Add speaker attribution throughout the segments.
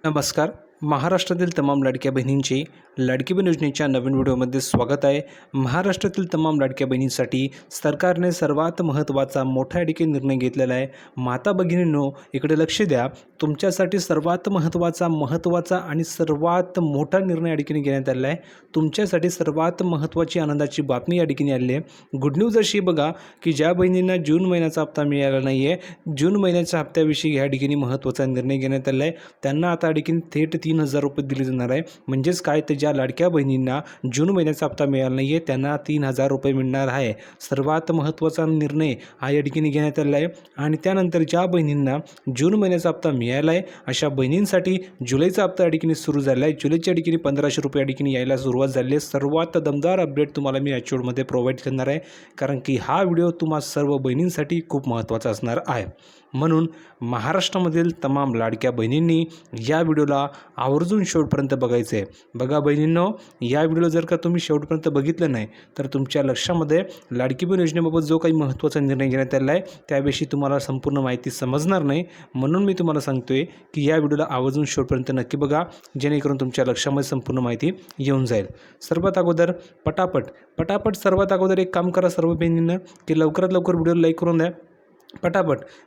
Speaker 1: नमस्कार. महाराष्ट्रातील तमाम लाडक्या बहिणींचे लाडकी बहीण योजनेच्या नवीन व्हिडिओमध्ये स्वागत आहे. महाराष्ट्रातील तमाम लाडक्या बहिणींसाठी सरकारने सर्वात महत्त्वाचा मोठा निर्णय घेतलेला आहे. माता भगिनींनो, इकडे लक्ष द्या. तुमच्यासाठी सर्वात महत्त्वाचा आणि सर्वात मोठा निर्णय या ठिकाणी घेण्यात आलेला आहे. तुमच्यासाठी सर्वात महत्त्वाची आनंदाची बातमी या ठिकाणी आलेली आहे. गुड न्यूज अशी बघा की ज्या बहिणींना जून महिन्याचा हप्ता मिळाला नाही आहे, जून महिन्याच्या हप्त्याविषयी या ठिकाणी महत्त्वाचा निर्णय घेण्यात आलेला आहे. त्यांना आता या ठिकाणी थेट 3,000 रुपये दिले जाणार आहे. म्हणजेच काय, तर ज्या लाडक्या बहिणींना जून महिन्याचा हप्ता मिळाला नाही आहे त्यांना 3,000 रुपये मिळणार आहे. सर्वात महत्त्वाचा निर्णय हा या ठिकाणी घेण्यात आलेला आहे. आणि त्यानंतर ज्या बहिणींना जून महिन्याचा हप्ता मिळाला आहे अशा बहिणींसाठी जुलैचा हप्ता या ठिकाणी सुरू झाला आहे. जुलैच्या ठिकाणी 1,500 रुपये या ठिकाणी यायला सुरुवात झाली आहे. सर्वात दमदार अपडेट तुम्हाला मी आजच्या व्हिडिओमध्ये प्रोव्हाइड करणार आहे, कारण की हा व्हिडिओ तुम्हा सर्व बहिणींसाठी खूप महत्त्वाचा असणार आहे. म्हणून महाराष्ट्रामधील तमाम लाडक्या बहिणींनी या व्हिडिओला आवर्जून शेवटपर्यंत बघायचं आहे. बघा बहिणींनो, या व्हिडिओ जर का तुम्ही शेवटपर्यंत बघितलं नाही तर तुमच्या लक्षामध्ये लाडकी बहीण योजनेबाबत जो काही महत्त्वाचा निर्णय घेण्यात आलेला आहे त्याविषयी तुम्हाला संपूर्ण माहिती समजणार नाही. म्हणून मी तुम्हाला सांगतोय की या व्हिडिओला आवर्जून शेवटपर्यंत नक्की बघा, जेणेकरून तुमच्या लक्षामध्ये संपूर्ण माहिती येऊन जाईल. सर्वात अगोदर पटापट सर्वात अगोदर एक काम करा सर्व बहिणींना, की लवकरात लवकर व्हिडिओ लाईक करून द्या.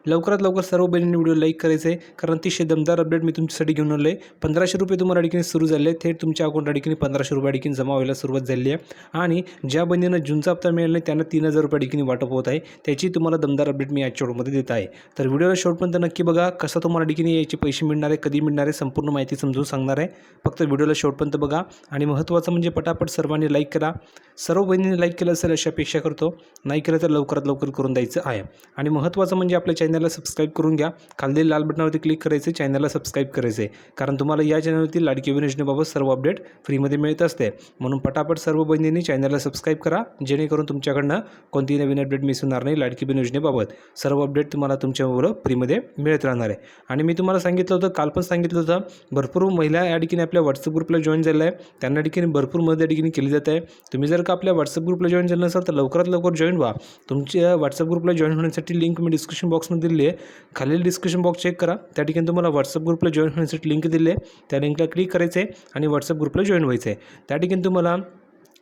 Speaker 1: लवकरात लवकर सर्व बहिणींनी व्हिडिओ लाईक करायचं आहे, कारण अतिशय दमदार अपडेट मी तुमच्यासाठी घेऊन आलो आहे. 1,500 रुपये तुम्हाला ठिकाणी सुरू झाले आहेत. थेट तुमच्या अकाउंट ठिकाणी 1,500 रुपये ठिकाणी जमा व्हायला सुरुवात झाली आहे. आणि ज्या बहिणींना जूनचा हप्ता मिळाला नाही त्यांना 3,000 रुपये ठिकाणी वाटप होत आहे. त्याची तुम्हाला दमदार अपडेट मी आजच्या व्हिडिओमध्ये देत आहे. तर व्हिडिओला शेवटपर्यंत नक्की बघा. कसं तुम्हाला ठिकाणी याचे पैसे मिळणार आहे, कधी मिळणार आहे, संपूर्ण माहिती समजून सांगणार आहे. फक्त व्हिडिओला शेवटपर्यंत बघा. आणि महत्त्वाचं म्हणजे पटापट सर्वांनी लाईक करा. सर्व बहिणींनी लाईक केलं असेल अशी अपेक्षा करतो. नाही केलं तर लवकरात लवकर करून द्यायचं आहे. आणि महत्त्वाचं म्हणजे आपल्या चॅनलला सबस्क्राईब करून घ्या. खाली लाल बटनावरती क्लिक करायचं, चॅनलला सबस्क्राईब करायचं आहे, कारण तुम्हाला या चॅनलवरती लाडकी बहीण योजनेबाबत सर्व अपडेट फ्रीमध्ये मिळत असते. म्हणून पटापट सर्व बहिणींनी चॅनलला सबस्क्राईब करा, जेणेकरून तुमच्याकडनं कोणतीही नवीन अपडेट मिस होणार नाही. लाडकी बहीण योजनेबाबत सर्व अपडेट तुम्हाला तुमच्याबरोबर फ्रीमध्ये मिळत राहणार आहे. आणि मी तुम्हाला सांगितलं होतं, काल पण सांगितलं होतं, भरपूर महिला या ठिकाणी आपल्या व्हॉट्सअप ग्रुपला जॉईन झाल्या आहे. त्यांना ठिकाणी भरपूर मदत या ठिकाणी केली जात आहे. तुम्ही जर का आपल्या व्हॉट्सअप ग्रुपला जॉईन झालं नसाल तर लवकरात लवकर जॉईन व्हा. तुमच्या व्हॉट्सअप ग्रुपला जॉईन होण्यासाठी लिंक मी डिस्क्रिप्शन बॉक्समध्ये दिली आहे. खालील डिस्क्रिप्शन बॉक्स चेक करा, त्या ठिकाणी तुम्हाला व्हॉट्सअप ग्रुपला जॉईन होण्यासाठी लिंक दिली आहे. त्या लिंकला क्लिक करायचं आहे आणि व्हॉट्सअप ग्रुपला जॉईन व्हायचं आहे. त्या ठिकाणी तुम्हाला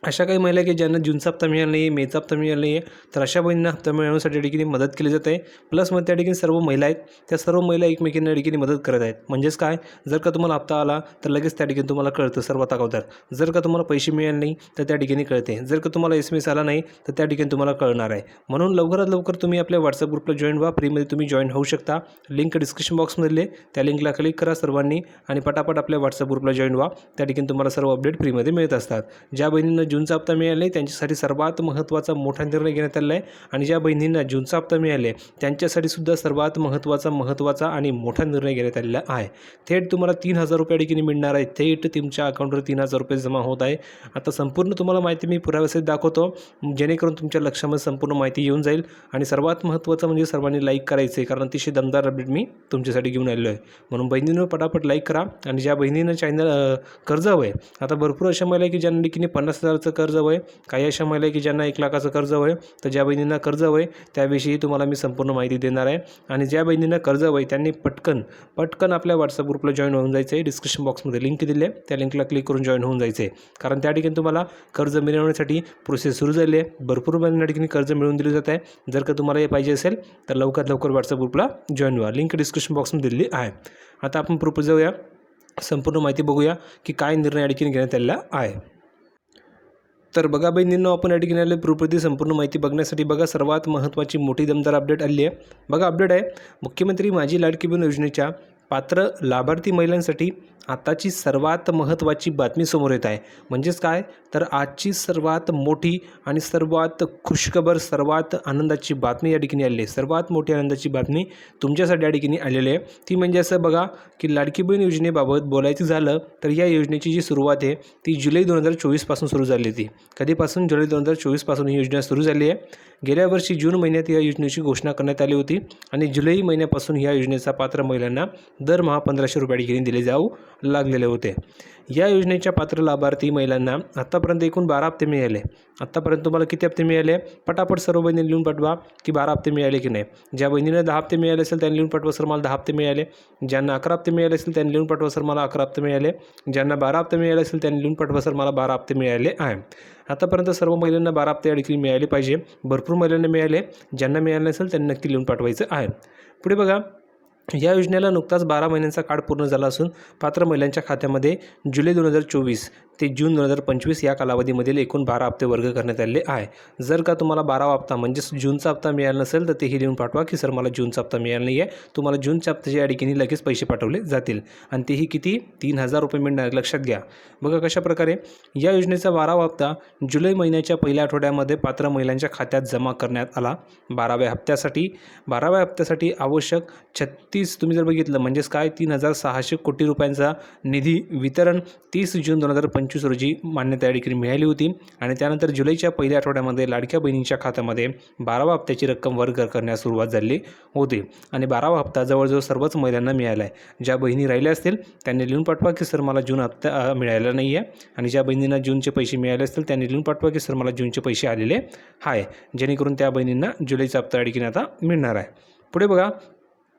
Speaker 1: अशा काही महिला की ज्यांना जूनचा हप्ता मिळाला नाही, मेचा हप्ता मिळाला नाही आहे, तर अशा बहिणींना हप्ता मिळवण्यासाठी ठिकाणी मदत केली जात आहे. प्लस मग त्या ठिकाणी सर्व महिला आहेत, त्या सर्व महिला एकमेकींना ठिकाणी मदत करत आहेत. म्हणजेच काय, जर का तुम्हाला हप्ता आला तर लगेच त्या ठिकाणी तुम्हाला कळतं सर्वात अगोदर. जर का तुम्हाला पैसे मिळाले नाही तर त्या ठिकाणी कळते. जर का तुम्हाला SMS आला नाही तर त्या ठिकाणी तुम्हाला कळणार आहे. म्हणून लवकरात लवकर तुम्ही आपल्या व्हॉट्सअप ग्रुपला जॉईन व्हा. फ्रीमध्ये तुम्ही जॉईन होऊ शकता. लिंक डिस्क्रिप्शन बॉक्समधले, त्या लिंकला क्लिक करा सर्वांनी आणि पटापट आपल्या व्हॉट्सअप ग्रुपला जॉईन व्हा. त्या ठिकाणी तुम्हाला सर्व अपडेट फ्रीमध्ये मिळत असतात. ज्या बहिणींना जूनचा हप्ता मिळाला त्यांच्यासाठी सर्वात महत्त्वाचा मोठा निर्णय घेण्यात आलेला आहे. आणि ज्या बहिणींना जूनचा हप्ता मिळाले त्यांच्यासाठी सुद्धा सर्वात महत्त्वाचा आणि मोठा निर्णय घेण्यात आलेला आहे. थेट तुम्हाला 3,000 रुपये ठिकाणी मिळणार आहे. थेट तुमच्या अकाउंटवर 3,000 रुपये जमा होत आहे. आता संपूर्ण तुम्हाला माहिती मी पुराव्यासहित दाखवतो, जेणेकरून तुमच्या लक्षामध्ये संपूर्ण माहिती येऊन जाईल. आणि सर्वात महत्त्वाचं म्हणजे सर्वांनी लाईक करायचं आहे, कारण अतिशय दमदार अपडेट मी तुमच्यासाठी घेऊन आलेलो आहे. म्हणून बहिणींनो पटापट लाईक करा. आणि ज्या बहिणींना चॅनल कर्ज हवं आहे, आता भरपूर अशा महिला की ज्यांना ठिकाणी 50,000चं कर्ज हवं आहे, काही अशा महिला की ज्यांना 1,00,000चं कर्ज हवं आहे. तर ज्या बहिणींना कर्ज हवं आहे त्याविषयी तुम्हाला मी संपूर्ण माहिती देणार आहे. आणि ज्या बहिणींना कर्ज हवं आहे त्यांनी पटकन आपल्या व्हॉट्सअप ग्रुपला जॉईन होऊन जायचं आहे. डिस्क्रिप्शन बॉक्समध्ये लिंक दिली आहे, त्या लिंकला क्लिक करून जॉईन होऊन जायचं आहे, कारण त्या ठिकाणी तुम्हाला कर्ज मिळवण्यासाठी प्रोसेस सुरू झाली आहे. भरपूर बहिणींना ठिकाणी कर्ज मिळवून दिले जात आहे. जर का तुम्हाला हे पाहिजे असेल तर लवकरात लवकर व्हॉट्सअप ग्रुपला जॉईन व्हा. लिंक डिस्क्रिप्शन बॉक्समध्ये दिलेली आहे. आता आपण प्रूफ जाऊया, संपूर्ण माहिती बघूया की काय निर्णय या ठिकाणी घेण्यात आलेला आहे. तर बघा बहिणींनो, आपण या ठिकाणी आले प्रूफवरती संपूर्ण माहिती बघण्यासाठी. बघा सर्वात महत्त्वाची मोठी दमदार अपडेट आली आहे. बघा अपडेट आहे, मुख्यमंत्री माझी लाडकी बहीण योजनेच्या पात्र लाभार्थी महिलांसाठी आताची सर्वात महत्त्वाची बातमी समोर येत आहे. म्हणजेच काय, तर आजची सर्वात मोठी आणि सर्वात खुशखबर, सर्वात आनंदाची बातमी या ठिकाणी आलेली आहे. सर्वात मोठी आनंदाची बातमी तुमच्यासाठी या ठिकाणी आलेली आहे. ती म्हणजे असं बघा की लाडकी बहीण योजनेबाबत बोलायचं झालं तर या योजनेची जी सुरुवात आहे ती जुलै 2024 पासून सुरू झाली होती. कधीपासून? जुलै 2024 पासून ही योजना सुरू झाली आहे. गेल्या वर्षी जून महिन्यात या योजनेची घोषणा करण्यात आली होती आणि जुलै महिन्यापासून या योजनेचा पात्र महिलांना दरमहा 1500 रुपये अडीने दिले जाऊ लागलेले होते। या योजनेच्या पात्र लाभार्थी महिलांना आत्तापर्यंत एकूण 12 हप्ते मिळाले। आत्तापर्यंत तुम्हाला किती हप्ते मिळाले? पटापट सर्व बहिणींनी लिहून पाठवा की 12 हप्ते मिळाले की नाही। ज्या बहिणीला 10 हप्ते मिळाले असेल त्यांनी लिहून पाठवा सर मला 10 हप्ते मिळाले। ज्यांना 11 हप्ते मिळाले असेल त्यांनी लिहून पाठवा सर मला 11 हप्ते मिळाले। ज्यांना 12 हप्ते मिळाले असेल त्यांनी लिहून पाठवा सर मला 12 हप्ते मिळाले आहे। आतापर्यंत सर्व महिलांना 12 हप्ते अडकीने मिळाले पाहिजे। भरपूर महिलांना मिळाले। ज्यांना मिळाले नसेल त्यांनी नक्की लिहून पाठवायचं आहे। पुढे बघा, या योजनेला नुकताच 12 महिन्यांचा काळ पूर्ण झाला असून पात्र महिलांच्या खात्यामध्ये जुलै 2024 ते जून 2025 या कालावधीमधील एकूण 12 हप्ते वर्ग करण्यात आले आहे। जर का तुम्हाला 12वा हप्ता म्हणजेच जूनचा हप्ता मिळाला नसेल तर तेही लिहून पाठवा की सर मला जूनचा हप्ता मिळाला नाही आहे। तुम्हाला जूनच्या हप्त्याच्या अडकीने लगेच पैसे पाठवले जातील आणि तेही किती? 3000 रुपये मिळणार, लक्षात घ्या। बघा कशा प्रकारे या योजनेचा 12वा हप्ता जुलै महिन्याच्या पहिल्या आठवड्यामध्ये पात्र महिलांच्या खात्यात जमा करण्यात आला। 12व्या हप्त्यासाठी आवश्यक 36 तुम्ही जर बघितलं म्हणजेच काय 3600 कोटी रुपयांचा निधी वितरण 30 जून 2025 रोजी मान्यता अडकीने मिळाली होती आणि त्यानंतर जुलैच्या पहिल्या आठवड्यामध्ये लाडक्या बहिणींच्या खात्यामध्ये 12व्या हप्त्याची रक्कम वर्ग करण्यास सुरुवात झाली होती आणि 12वा हप्ता जवळजवळ सर्वच महिलांना मिळाला आहे। ज्या बहिणी राहिल्या असतील त्यांनी लिहून पाठवा की सर मला जून हप्ता मिळाला नाही आहे आणि ज्या बहिणींना जूनचे पैसे मिळाले असतील त्यांनी लिहून पाठवा की सर मला जूनचे पैसे आलेले आहे, जेणेकरून त्या बहिणींना जुलैचा हप्ता अडकीने आता मिळणार आहे। पुढे बघा,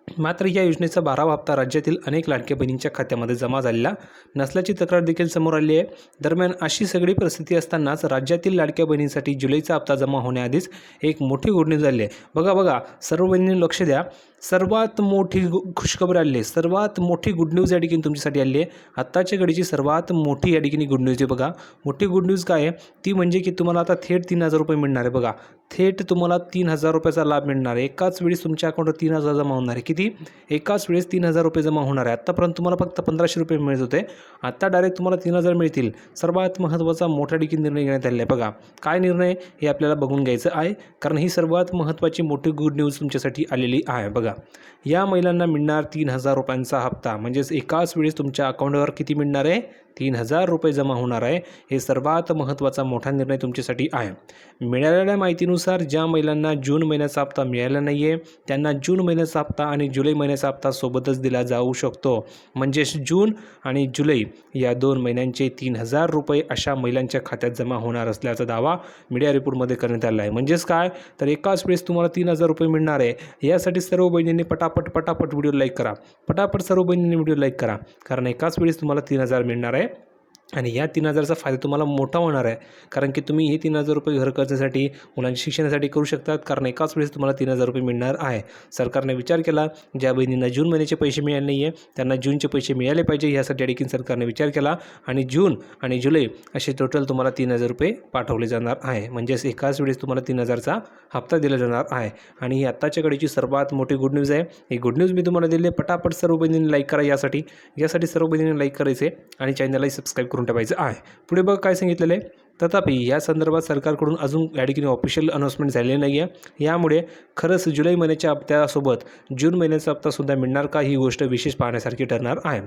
Speaker 1: मात्र या योजनेचा 12वा हप्ता राज्यातील अनेक लाडक्या बहिणींच्या खात्यामध्ये जमा झालेला नसल्याची तक्रार देखील समोर आली आहे। दरम्यान अशी सगळी परिस्थिती असतानाच राज्यातील लाडक्या बहिणींसाठी जुलैचा हप्ता जमा होण्याआधीच एक मोठी घोषणा झाली आहे। बघा सर्व बहिणींनी लक्ष द्या, सर्वात मोठी खुशखबर आली आहे, सर्वात मोठी गुड न्यूज या ठिकाणी तुमच्यासाठी आली आहे। आत्ताच्या घडीची सर्वात मोठी या ठिकाणी गुड न्यूज आहे। बघा मोठी गुड न्यूज काय आहे ती म्हणजे की तुम्हाला आता थेट 3000 रुपये मिळणार आहे। बघा थेट तुम्हाला 3000 रुपयाचा लाभ मिळणार आहे। एकाच वेळेस तुमच्या अकाउंटवर 3000 जमा होणार आहे। किती? एकाच वेळेस 3000 रुपये जमा होणार आहे। आत्तापर्यंत तुम्हाला फक्त 1500 रुपये मिळत होते, आता डायरेक्ट तुम्हाला 3000 मिळतील। सर्वात महत्त्वाचा मोठा देखील निर्णय घेण्यात आलेला आहे। बघा काय निर्णय हे आपल्याला बघून घ्यायचं आहे, कारण ही सर्वात महत्त्वाची मोठी गुड न्यूज तुमच्यासाठी आलेली आहे। बघा या महिलांना मिळणार 3000 रुपयांचा हप्ता, म्हणजेच एकाच वेळेस तुमच्या अकाउंटवर किती मिळणार आहे? 3000 रुपये जमा होणार आहे। हे सर्वात महत्त्वाचा मोठा निर्णय तुमच्यासाठी आहे। मिळालेल्या माहितीनुसार ज्या महिलांना जून महिन्याचा हप्ता मिळाला नाही आहे त्यांना जून महिन्याचा हप्ता आणि जुलै महिन्याचा हप्ता सोबतच दिला जाऊ शकतो। म्हणजेच जून आणि जुलै या 2 महिन्यांचे 3000 रुपये अशा महिलांच्या खात्यात जमा होणार असल्याचा दावा मीडिया रिपोर्टमध्ये करण्यात आला आहे। म्हणजेच काय तर एकाच वेळेस तुम्हाला 3000 रुपये मिळणार आहे। यासाठी सर्व बहिणींनी पटापट व्हिडिओ लाईक करा, पटापट सर्व बहिणींनी व्हिडिओ लाईक करा, कारण एकाच वेळेस तुम्हाला 3000 मिळणार आहे आणि या 3000चा फायदा तुम्हाला मोठा होणार आहे, कारण की तुम्ही हे 3000 रुपये घर खर्चासाठी मुलांच्या शिक्षणासाठी करू शकतात, कारण एकाच वेळेस तुम्हाला 3000 रुपये मिळणार आहे। सरकारने विचार केला ज्या बहिणींना जून महिन्याचे पैसे मिळाले नाही आहे त्यांना जूनचे पैसे मिळाले पाहिजे, यासाठी देखील सरकारने विचार केला आणि जून आणि जुलै असे टोटल तुम्हाला 3000 रुपये पाठवले जाणार आहे। म्हणजेच एकाच वेळेस तुम्हाला 3000चा हप्ता दिला जाणार आहे आणि ही आत्ताच्या घडीची सर्वात मोठी गुड न्यूज आहे। ही गुड न्यूज मी तुम्हाला दिली आहे। पटापट सर्व बहिणींनी लाईक करा, यासाठी सर्व बहिणींनी लाईक करायचे आणि चॅनलला सबस्क्राईब करून ठेवायचं आहे। पुढे बघा काय सांगितलेलं आहे, तथापि या संदर्भात सरकारकडून अजून या ठिकाणी ऑफिशियल अनाउन्समेंट झालेली नाही आहे। यामुळे खरंच जुलै महिन्याच्या हप्त्यासोबत जून महिन्याचा हप्तासुद्धा मिळणार का ही गोष्ट विशेष पाहण्यासारखी ठरणार आहे।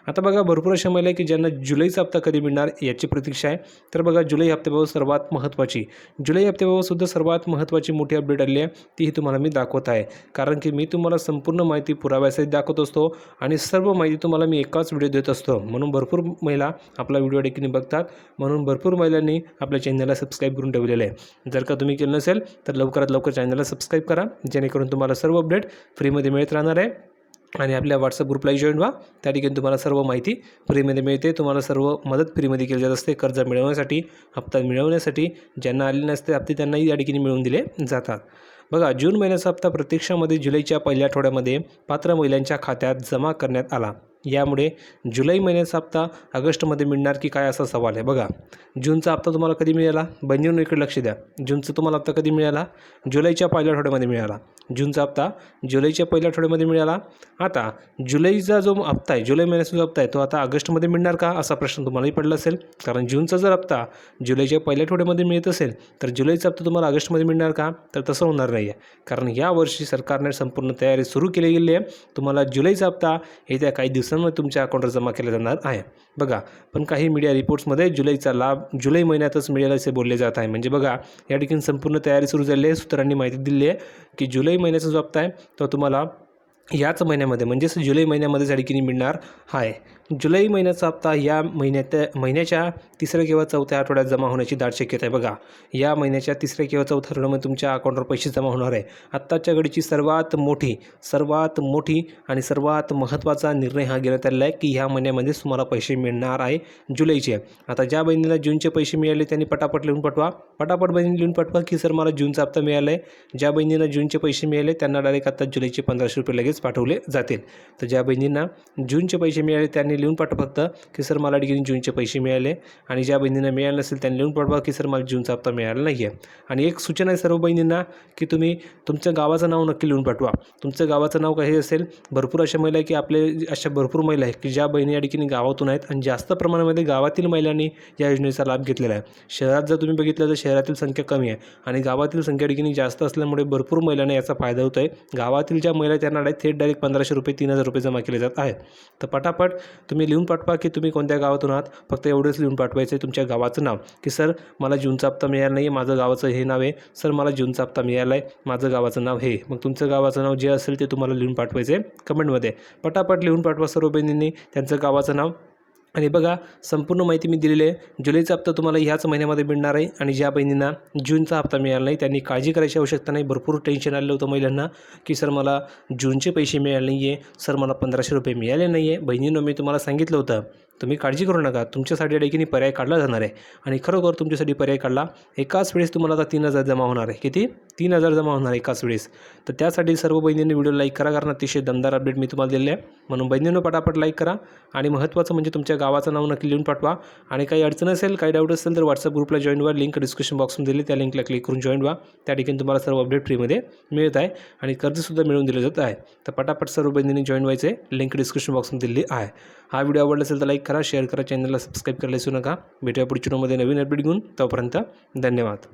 Speaker 1: आता बघा भरपूर अशा महिला आहे की ज्यांना जुलैचा हप्ता कधी मिळणार याची प्रतीक्षा आहे। तर बघा जुलै हप्त्याबाबत सर्वात महत्त्वाची मोठी अपडेट आली आहे, तीही तुम्हाला मी दाखवत आहे, कारण की मी तुम्हाला संपूर्ण माहिती पुराव्यासहित दाखवत असतो आणि सर्व माहिती तुम्हाला मी एकाच व्हिडिओ देत असतो, म्हणून भरपूर महिला आपला व्हिडिओ देखील बघतात, म्हणून भरपूर महिलांनी आपल्या चॅनलला सबस्क्राईब करून ठेवलेलं आहे। जर का तुम्ही केलं नसेल तर लवकरात लवकर चॅनलला सबस्क्राईब करा, जेणेकरून तुम्हाला सर्व अपडेट फ्रीमध्ये मिळत राहणार आहे आणि आपल्या व्हॉट्सअप ग्रुपलाही जॉईन व्हा, त्या ठिकाणी तुम्हाला सर्व माहिती फ्रीमध्ये मिळते। तुम्हाला सर्व मदत फ्रीमध्ये केली जात असते, कर्ज मिळवण्यासाठी, हप्ता मिळवण्यासाठी, ज्यांना आलेले नसते हप्ते त्यांनाही या ठिकाणी मिळवून दिले जातात। बघा जून महिन्याचा हप्ता प्रत्यक्षामध्ये जुलैच्या पहिल्या आठवड्यामध्ये पात्र महिलांच्या खात्यात जमा करण्यात आला। यामुळे जुलै महिन्याचा हप्ता ऑगस्टमध्ये मिळणार की काय असा सवाल आहे। बघा जूनचा हप्ता तुम्हाला कधी मिळाला? बहिणींनो इकडे लक्ष द्या, जूनचा तुम्हाला हप्ता कधी मिळाला? जुलैच्या पहिल्या आठवड्यामध्ये मिळाला। जूनचा हप्ता जुलैच्या पहिल्या आठवड्यामध्ये मिळाला। आता जुलैचा जो हप्ता आहे, जुलै महिन्याचा जो हप्ता आहे तो आता ऑगस्टमध्ये मिळणार का असा प्रश्न तुम्हालाही पडला असेल, कारण जूनचा जर हप्ता जुलैच्या पहिल्या आठवड्यामध्ये मिळत असेल तर जुलैचा हप्ता तुम्हाला ऑगस्टमध्ये मिळणार का? तर तसं होणार नाही आहे, कारण यावर्षी सरकारने संपूर्ण तयारी सुरू केली गेली आहे। तुम्हाला जुलैचा हप्ता येत्या काही दिवसांमध्ये दिवसांमध्ये तुमच्या अकाउंटवर जमा केला जाणार आहे. बघा, पण काही मीडिया रिपोर्ट्समध्ये जुलैचा लाभ जुलै महिन्यातच मिळेल असे बोलले जात आहे. म्हणजे बघा, या ठिकाणी संपूर्ण तयारी सुरू झाली आहे. सूत्रांनी माहिती दिली आहे की जुलै महिन्याचा जो हप्ता आहे तो तुम्हाला याच महिन्यामध्ये म्हणजेच जुलै महिन्यामध्येच या ठिकाणी मिळणार आहे. जुलै महिन्याचा हप्ता या महिन्याच्या तिसऱ्या किंवा चौथ्या आठवड्यात जमा होण्याची दाट शक्यता आहे. बघा, या महिन्याच्या तिसऱ्या किंवा चौथ्या आठवड्यामध्ये तुमच्या अकाउंटवर पैसे जमा होणार आहे. आत्ताच्या घडीची सर्वात मोठी आणि सर्वात महत्त्वाचा निर्णय हा घेण्यात आलेला आहे की ह्या महिन्यामध्येच तुम्हाला पैसे मिळणार आहे जुलैचे. आता ज्या बहिणीला जूनचे पैसे मिळाले त्यांनी पटापट लिहून पाठवा. पटापट बहिणी लिहून पाठवा की सर मला जूनचा हप्ता मिळाला आहे. ज्या बहिणीला जूनचे पैसे मिळाले त्यांना डायरेक्ट आता जुलैचे 1500 रुपये लगेच पाठवले जातील. तर ज्या बहिणींना जूनचे पैसे मिळाले त्यांनी लिहून पाठवा फक्त की सर मला ठिकाणी जूनचे पैसे मिळाले. आणि ज्या बहिणींना मिळाले नसेल त्यांनी लिहून पाठवा की सर मला जूनचा हप्ता मिळाला नाही आहे. आणि एक सूचना आहे सर्व बहिणींना की तुम्ही तुमच्या गावाचं नाव नक्की लिहून पाठवा. तुमचं गावाचं नाव काही असेल, भरपूर अशा महिला आहे की अशा भरपूर महिला आहेत की ज्या बहिणी या ठिकाणी गावातून आहेत आणि जास्त प्रमाणामध्ये गावातील महिलांनी या योजनेचा लाभ घेतलेला आहे. शहरात जर तुम्ही बघितलं तर शहरातील संख्या कमी आहे आणि गावातील संख्या ठिकाणी जास्त असल्यामुळे भरपूर महिलांना याचा फायदा होतो आहे. गावातील ज्या महिला त्यांना थेट डायरेक्ट 1500 रुपये 3000 रुपये जमा केले जात आहेत. तर पटापट तुम्ही लिहून पाठवा की तुम्ही कोणत्या गावातून आहात. फक्त एवढंच लिहून पाठवायचं आहे तुमच्या गावाचं नाव की सर मला जूनचा हप्ता मिळाला नाही आहे, माझं गावाचं हे नाव आहे. सर मला जूनचा हप्ता मिळाला आहे, माझं गावाचं नाव हे. मग तुमचं गावाचं नाव जे असेल ते तुम्हाला लिहून पाठवायचं आहे कमेंटमध्ये. पटापट लिहून पाठवा सर्व बहिणींनी त्यांचं गावाचं नाव. आणि बघा, संपूर्ण माहिती मी दिलेली आहे. जुलैचा हप्ता तुम्हाला ह्याच महिन्यामध्ये मिळणार आहे. आणि ज्या बहिणींना जूनचा हप्ता मिळाला नाही त्यांनी काळजी करायची आवश्यकता नाही. भरपूर टेन्शन आलेलं होतं महिलांना की सर मला जूनचे पैसे मिळाले नाही आहे, सर मला 1500 रुपये मिळाले नाही आहे. बहिणींनो, मी तुम्हाला सांगितलं होतं तुम्ही काळजी करू नका, तुमच्यासाठी देखील पर्याय काढला जाणार आहे. आणि खरोखर तुमच्यासाठी पर्याय काढला. एकाच वेळेस तुम्हाला आता 3000 जमा होणार आहे. किती? 3000 जमा होणार आहे एकाच वेळेस. तर त्यासाठी सर्व बहिणींनी व्हिडिओ लाईक करा, कारण अतिशय दमदार अपडेट मी तुम्हाला दिले आहे. म्हणून बहिणींनो पटापट लाईक करा. आणि महत्त्वाचं म्हणजे तुमच्या गावाचं नाव नक्की लिहून पाठवा. आणि काही अडचण असेल, काही डाऊट असेल तर व्हॉट्सअप ग्रुपला जॉईन व्हा. लिंक डिस्क्रिप्शन बॉक्समध्ये दिली, त्या लिंकला क्लिक करून जॉईन व्हा. त्या ठिकाणी तुम्हाला सर्व अपडेट फ्रीमध्ये मिळत आहे आणि कर्जसुद्धा मिळवून दिलं जात आहे. तर पटापट सर्व बहिणींनी जॉईन व्हायचं आहे. लिंक डिस्क्रिप्शन बॉक्समध्ये दिली आहे. हा व्हिडिओ आवडला असेल तर लाईक करा, शेअर करा, चॅनलला सबस्क्राईब करायला विसरू नका. भेटूया पुढच्या व्हिडिओमध्ये नवीन अपडेट घेऊन. तोपर्यंत धन्यवाद.